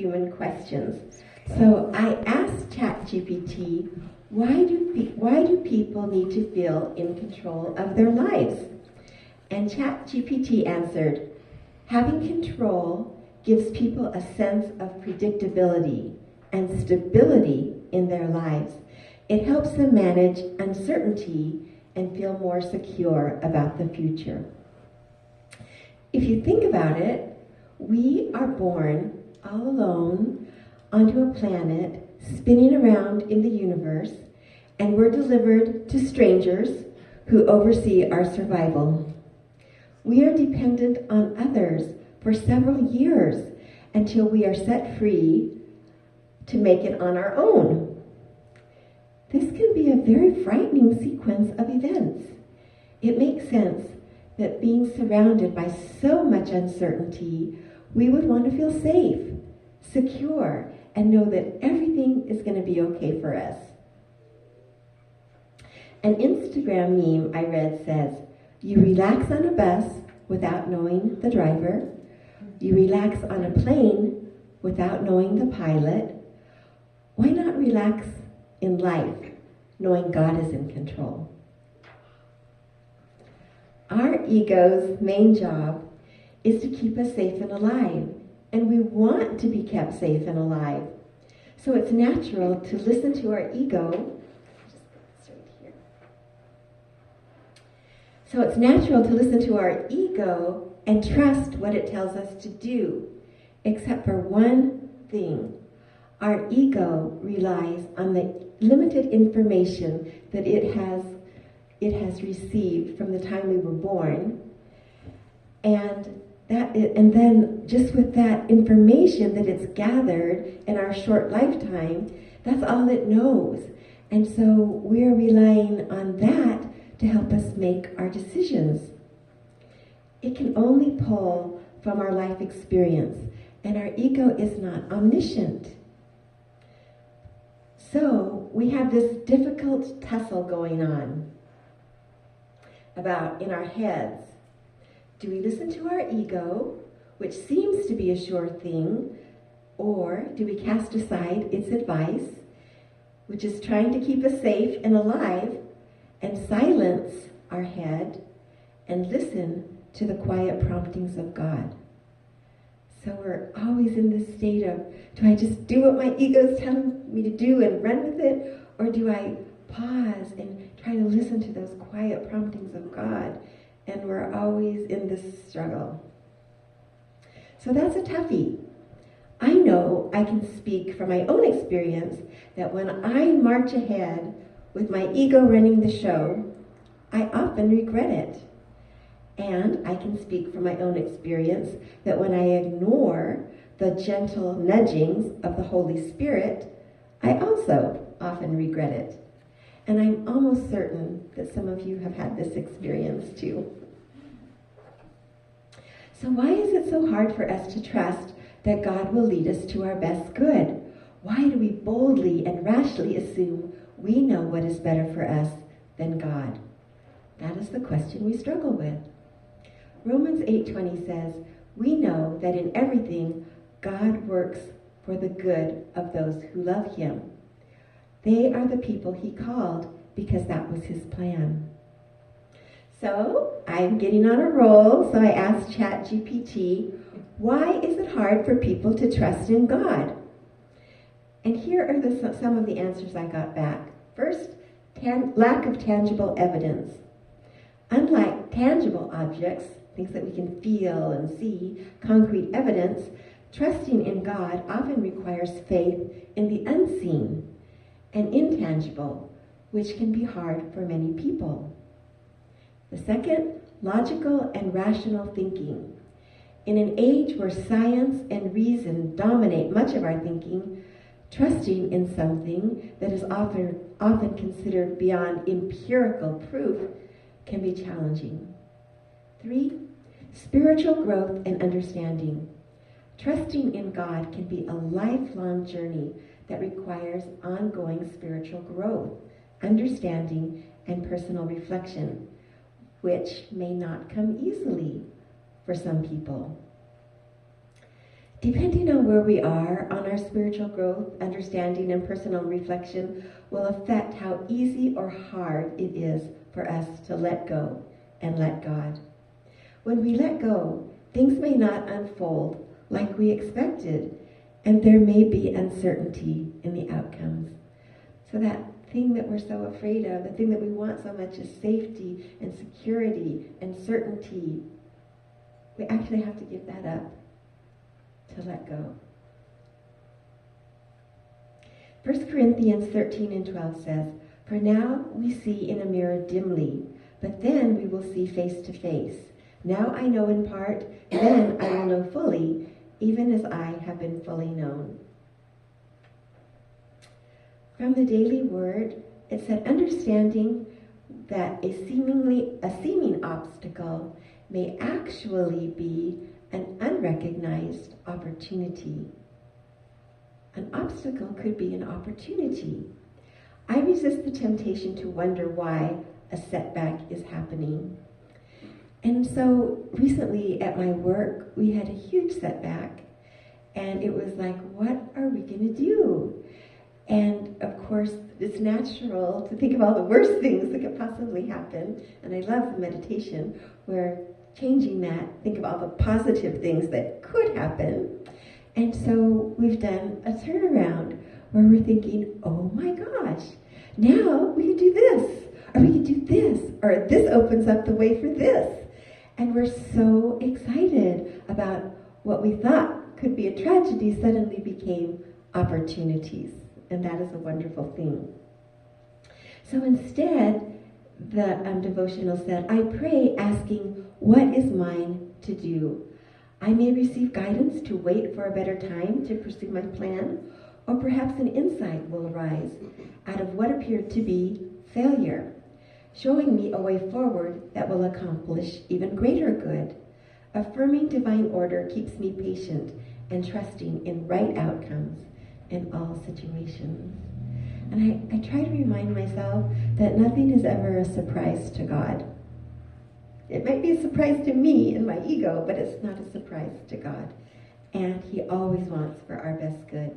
human questions. So I asked ChatGPT, why do people need to feel in control of their lives? And ChatGPT answered, having control gives people a sense of predictability and stability in their lives. It helps them manage uncertainty and feel more secure about the future. If you think about it, we are born all alone onto a planet spinning around in the universe, and we're delivered to strangers who oversee our survival. We are dependent on others for several years until we are set free to make it on our own. This can be a very frightening sequence of events. It makes sense that being surrounded by so much uncertainty, we would want to feel safe, secure, and know that everything is going to be okay for us. An Instagram meme I read says, you relax on a bus without knowing the driver. You relax on a plane without knowing the pilot. Why not relax in life, knowing God is in control? Our ego's main job is to keep us safe and alive, and we want to be kept safe and alive. So it's natural to listen to our ego. So it's natural to listen to our ego and trust what it tells us to do, except for one thing. Our ego relies on the limited information that it has received from the time we were born, and then just with that information that it's gathered in our short lifetime, that's all it knows. And so we're relying on that to help us make our decisions. It can only pull from our life experience, and our ego is not omniscient. So we have this difficult tussle going on about in our heads. Do we listen to our ego, which seems to be a sure thing, or do we cast aside its advice, which is trying to keep us safe and alive, and silence our head and listen to the quiet promptings of God? So we're always in this state of, do I just do what my ego is telling me to do and run with it? Or do I pause and try to listen to those quiet promptings of God? And we're always in this struggle. So that's a toughie. I know I can speak from my own experience that when I march ahead with my ego running the show, I often regret it. And I can speak from my own experience that when I ignore the gentle nudgings of the Holy Spirit, I also often regret it. And I'm almost certain that some of you have had this experience too. So why is it so hard for us to trust that God will lead us to our best good? Why do we boldly and rashly assume we know what is better for us than God? That is the question we struggle with. Romans 8:20 says, we know that in everything God works for the good of those who love him. They are the people he called because that was his plan. So I'm getting on a roll, so I asked ChatGPT, why is it hard for people to trust in God? And here are some of the answers I got back. First, lack of tangible evidence. Unlike tangible objects, things that we can feel and see, concrete evidence, trusting in God often requires faith in the unseen and intangible, which can be hard for many people. The second, logical and rational thinking. In an age where science and reason dominate much of our thinking, trusting in something that is often considered beyond empirical proof can be challenging. 3, spiritual growth and understanding. Trusting in God can be a lifelong journey that requires ongoing spiritual growth, understanding, and personal reflection, which may not come easily for some people. Depending on where we are on our spiritual growth, understanding, and personal reflection will affect how easy or hard it is for us to let go and let God. When we let go, things may not unfold like we expected, and there may be uncertainty in the outcomes. So that thing that we're so afraid of, the thing that we want so much is safety and security and certainty. We actually have to give that up to let go. 1 Corinthians 13 and 12 says, "For now we see in a mirror dimly, but then we will see face to face. Now I know in part, then I will know fully, even as I have been fully known." From the Daily Word, it said, understanding that a seeming obstacle may actually be an unrecognized opportunity. An obstacle could be an opportunity. I resist the temptation to wonder why a setback is happening. And so recently at my work, we had a huge setback, and it was like, what are we going to do? And of course, it's natural to think of all the worst things that could possibly happen. And I love the meditation where changing that, think of all the positive things that could happen. And so we've done a turnaround where we're thinking, oh my gosh, now we can do this, or we can do this, or this opens up the way for this. And we're so excited about what we thought could be a tragedy suddenly became opportunities. And that is a wonderful thing. So instead, the devotional said, I pray asking, what is mine to do? I may receive guidance to wait for a better time to pursue my plan, or perhaps an insight will arise out of what appeared to be failure, showing me a way forward that will accomplish even greater good. Affirming divine order keeps me patient and trusting in right outcomes in all situations. And I try to remind myself that nothing is ever a surprise to God. It might be a surprise to me and my ego, but it's not a surprise to God. And he always wants for our best good.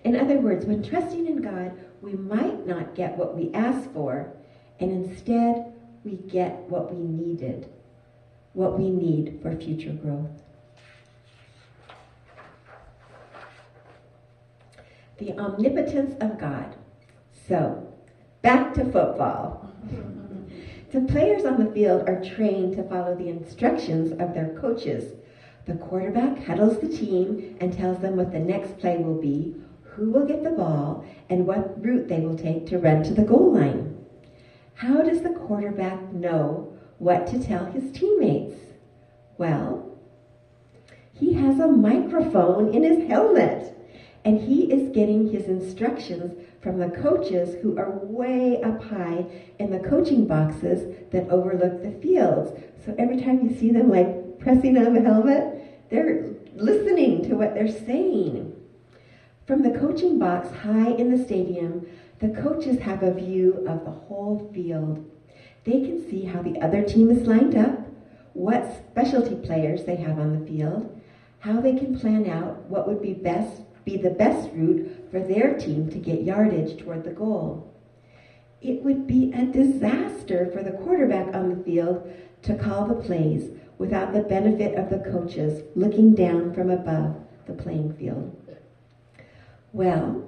In other words, when trusting in God, we might not get what we asked for, and instead we get what we needed, what we need for future growth. The omnipotence of God. So, back to football. The players on the field are trained to follow the instructions of their coaches. The quarterback huddles the team and tells them what the next play will be, who will get the ball, and what route they will take to run to the goal line. How does the quarterback know what to tell his teammates? Well, he has a microphone in his helmet. And he is getting his instructions from the coaches who are way up high in the coaching boxes that overlook the fields. So every time you see them like pressing on the helmet, they're listening to what they're saying. From the coaching box high in the stadium, the coaches have a view of the whole field. They can see how the other team is lined up, what specialty players they have on the field, how they can plan out what would be the best route for their team to get yardage toward the goal. It would be a disaster for the quarterback on the field to call the plays without the benefit of the coaches looking down from above the playing field. Well,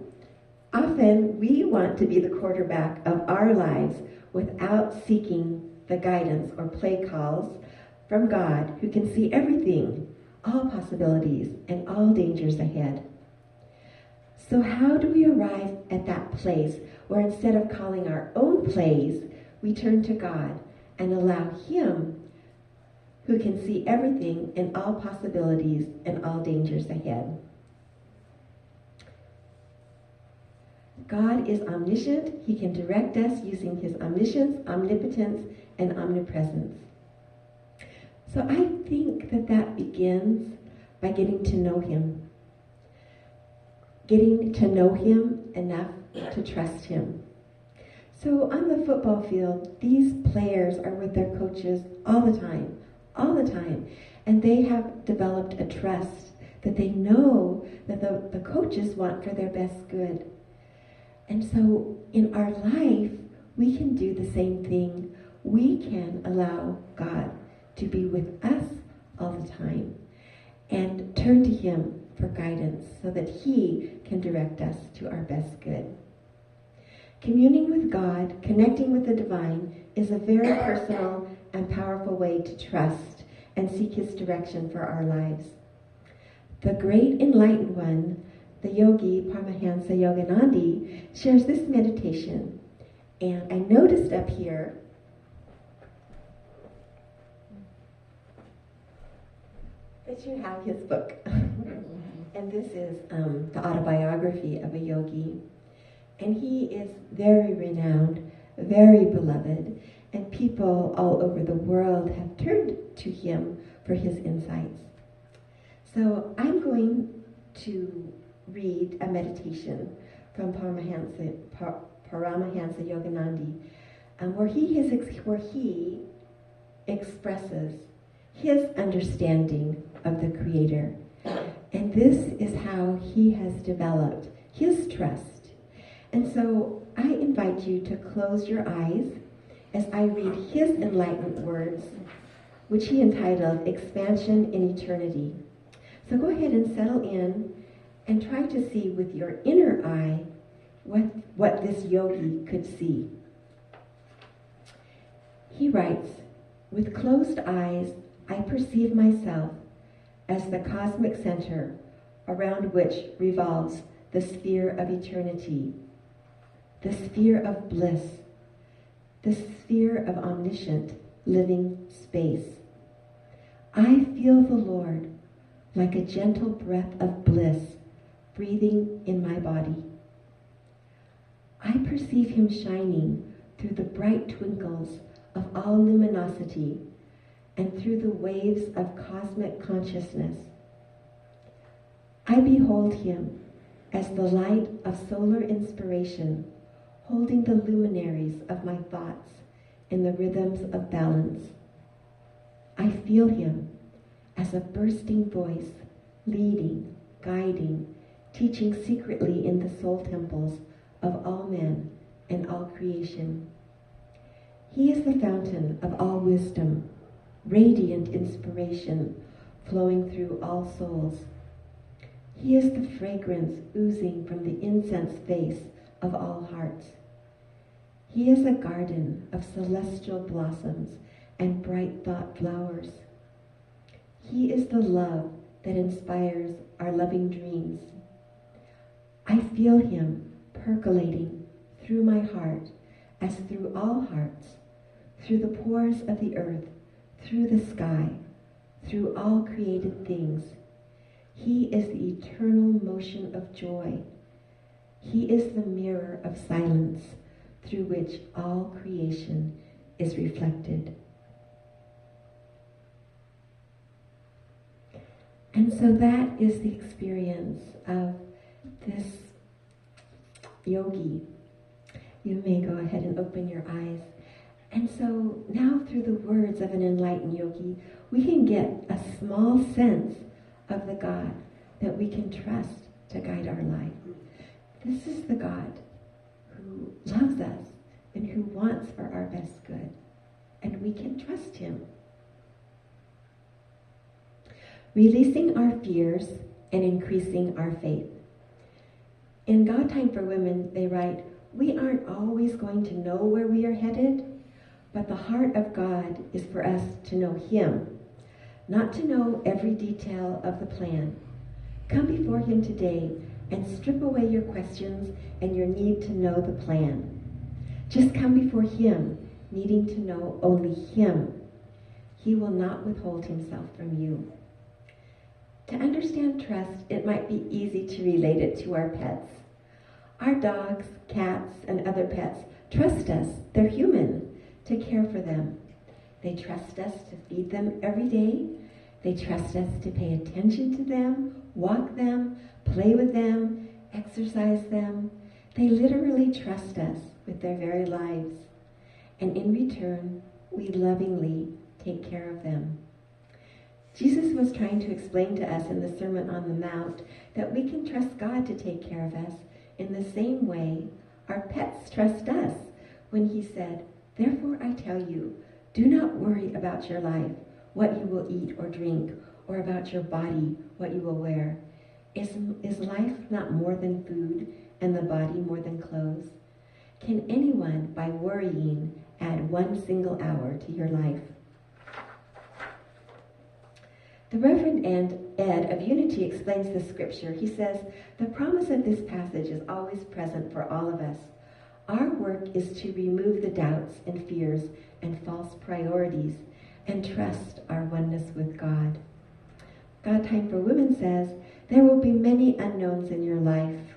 often we want to be the quarterback of our lives without seeking the guidance or play calls from God, who can see everything, all possibilities, and all dangers ahead. So how do we arrive at that place where instead of calling our own plays, we turn to God and allow him, who can see everything and all possibilities and all dangers ahead? God is omniscient. He can direct us using his omniscience, omnipotence, and omnipresence. So I think that begins by getting to know him. Getting to know him enough to trust him. So on the football field, these players are with their coaches all the time, and they have developed a trust that they know that the coaches want for their best good. And so in our life, we can do the same thing. We can allow God to be with us all the time and turn to him for guidance so that he can direct us to our best good. Communing with God, connecting with the divine, is a very personal and powerful way to trust and seek his direction for our lives. The great enlightened one, the yogi Paramahansa Yogananda, shares this meditation. And I noticed up here that you have his book. And this is the autobiography of a yogi. And he is very renowned, very beloved, and people all over the world have turned to him for his insights. So I'm going to read a meditation from Paramahansa Yogananda, where he expresses his understanding of the Creator. And this is how he has developed his trust. And so I invite you to close your eyes as I read his enlightened words, which he entitled Expansion in Eternity. So go ahead and settle in and try to see with your inner eye what this yogi could see. He writes, "With closed eyes, I perceive myself as the cosmic center around which revolves the sphere of eternity, the sphere of bliss, the sphere of omniscient living space. I feel the Lord like a gentle breath of bliss breathing in my body. I perceive him shining through the bright twinkles of all luminosity and through the waves of cosmic consciousness. I behold him as the light of solar inspiration, holding the luminaries of my thoughts in the rhythms of balance. I feel him as a bursting voice, leading, guiding, teaching secretly in the soul temples of all men and all creation. He is the fountain of all wisdom, radiant inspiration flowing through all souls. He is the fragrance oozing from the incense face of all hearts. He is a garden of celestial blossoms and bright thought flowers. He is the love that inspires our loving dreams. I feel him percolating through my heart as through all hearts, through the pores of the earth, through the sky, through all created things. He is the eternal motion of joy. He is the mirror of silence through which all creation is reflected." And so that is the experience of this yogi. You may go ahead and open your eyes. And so now through the words of an enlightened yogi, we can get a small sense of the God that we can trust to guide our life. This is the God who loves us and who wants for our best good. And we can trust him. Releasing our fears and increasing our faith. In God Time for Women, they write, "We aren't always going to know where we are headed, but the heart of God is for us to know him, not to know every detail of the plan. Come before him today and strip away your questions and your need to know the plan. Just come before him, needing to know only him. He will not withhold himself from you." To understand trust, it might be easy to relate it to our pets. Our dogs, cats, and other pets trust us, they're human, to care for them. They trust us to feed them every day. They trust us to pay attention to them, walk them, play with them, exercise them. They literally trust us with their very lives. And in return, we lovingly take care of them. Jesus was trying to explain to us in the Sermon on the Mount that we can trust God to take care of us in the same way our pets trust us when he said, "Therefore I tell you, do not worry about your life, what you will eat or drink, or about your body, what you will wear. Is life not more than food, and the body more than clothes? Can anyone, by worrying, add one single hour to your life?" The Reverend Ed of Unity explains this scripture. He says, "The promise of this passage is always present for all of us. Our work is to remove the doubts and fears and false priorities and trust our oneness with God." God Time for Women says, "There will be many unknowns in your life.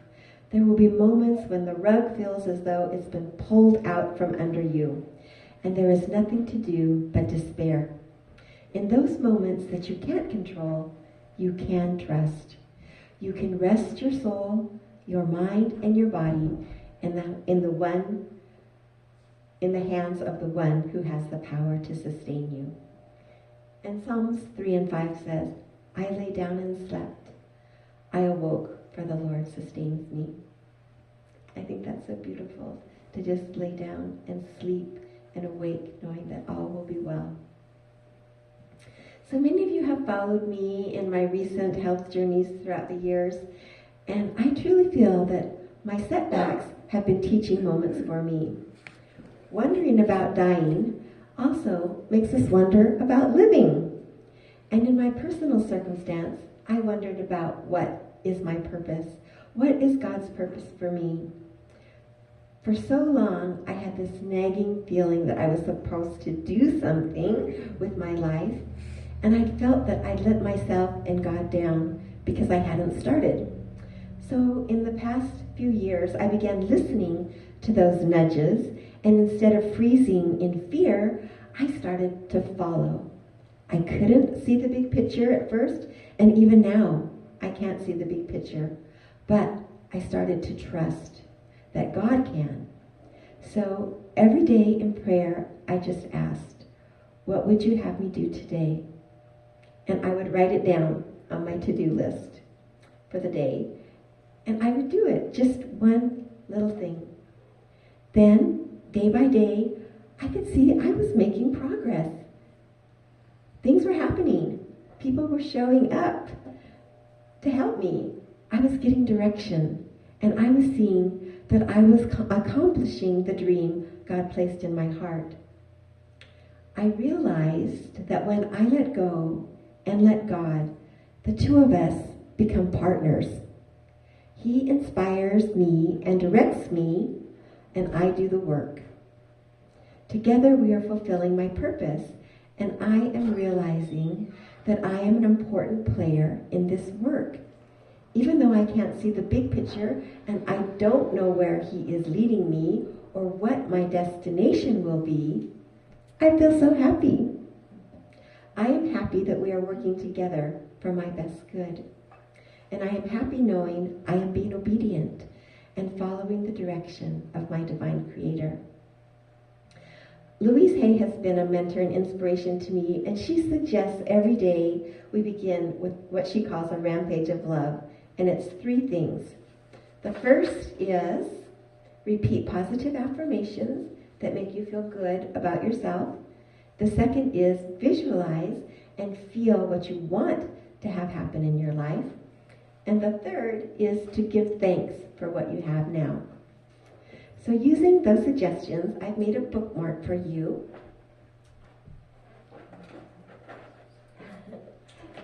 There will be moments when the rug feels as though it's been pulled out from under you, and there is nothing to do but despair. In those moments that you can't control, you can trust. You can rest your soul, your mind, and your body in the hands of the one who has the power to sustain you." And Psalms 3 and 5 says, "I lay down and slept. I awoke, for the Lord sustains me." I think that's so beautiful, to just lay down and sleep and awake knowing that all will be well. So many of you have followed me in my recent health journeys throughout the years, and I truly feel that my setbacks have been teaching moments for me. Wondering about dying also makes us wonder about living. And in my personal circumstance, I wondered about what is my purpose? What is God's purpose for me? For so long, I had this nagging feeling that I was supposed to do something with my life, and I felt that I'd let myself and God down because I hadn't started. So in the past few years, I began listening to those nudges, and instead of freezing in fear, I started to follow. I couldn't see the big picture at first, and even now, I can't see the big picture. But I started to trust that God can. So every day in prayer, I just asked, "What would you have me do today?" And I would write it down on my to-do list for the day. And I would do it, just one little thing. Then, day by day, I could see I was making progress. Things were happening. People were showing up to help me. I was getting direction, and I was seeing that I was accomplishing the dream God placed in my heart. I realized that when I let go and let God, the two of us become partners. He inspires me and directs me, and I do the work. Together we are fulfilling my purpose, and I am realizing that I am an important player in this work. Even though I can't see the big picture, and I don't know where He is leading me or what my destination will be, I feel so happy. I am happy that we are working together for my best good. And I am happy knowing I am being obedient and following the direction of my divine Creator. Louise Hay has been a mentor and inspiration to me, and she suggests every day we begin with what she calls a rampage of love, and it's 3 things. The first is repeat positive affirmations that make you feel good about yourself. The second is visualize and feel what you want to have happen in your life. And the third is to give thanks for what you have now. So using those suggestions, I've made a bookmark for you.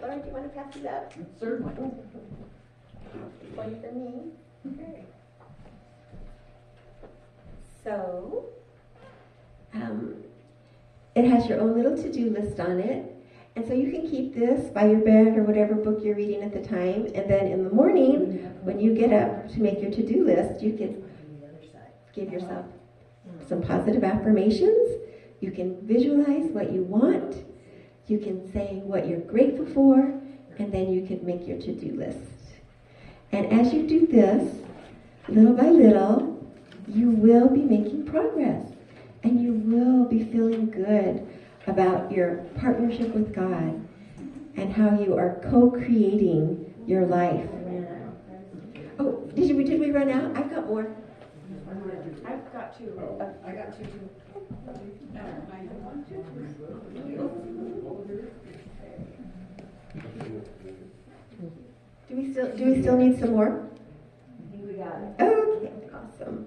Laura, do you want to pass it up? Certainly. One for me. Okay. So, it has your own little to-do list on it. And so you can keep this by your bed or whatever book you're reading at the time. And then in the morning, when you get up to make your to-do list, you can give yourself some positive affirmations. You can visualize what you want. You can say what you're grateful for. And then you can make your to-do list. And as you do this, little by little, you will be making progress. And you will be feeling good about your partnership with God. and how you are co-creating your life. Oh, did we run out? I've got more. I've got two. I got two too. Do we still need some more? I think we got it. Okay, awesome.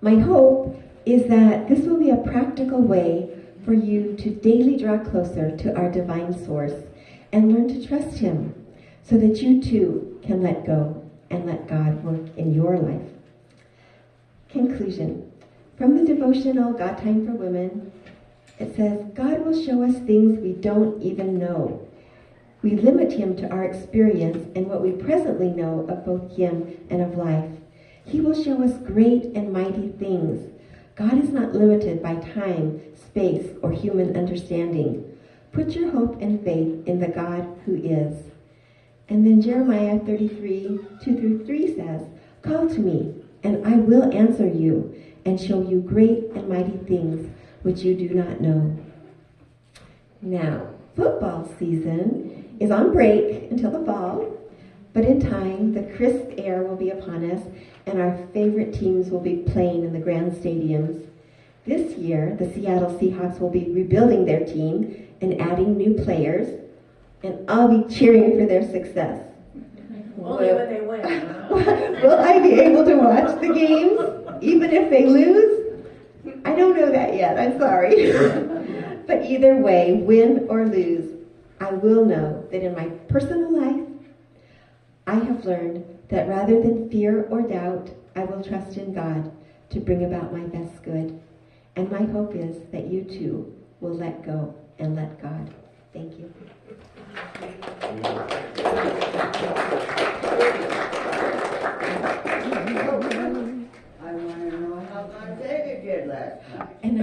My hope is that this will be a practical way for you to daily draw closer to our divine source and learn to trust Him so that you too can let go and let God work in your life. Conclusion. From the devotional God Time for Women, it says, God will show us things we don't even know. We limit Him to our experience and what we presently know of both Him and of life. He will show us great and mighty things. God is not limited by time, space, or human understanding. Put your hope and faith in the God who is. And then Jeremiah 33, 2-3 says, call to me, and I will answer you, and show you great and mighty things which you do not know. Now, football season is on break until the fall, but in time, the crisp air will be upon us, and our favorite teams will be playing in the grand stadiums. This year, the Seattle Seahawks will be rebuilding their team and adding new players, and I'll be cheering for their success. Only when they win. Will I be able to watch the games, even if they lose? I don't know that yet, I'm sorry. But either way, win or lose, I will know that in my personal life, I have learned that rather than fear or doubt, I will trust in God to bring about my best good. And my hope is that you too will let go and let God. Thank you. I want to know how my baby did last night. And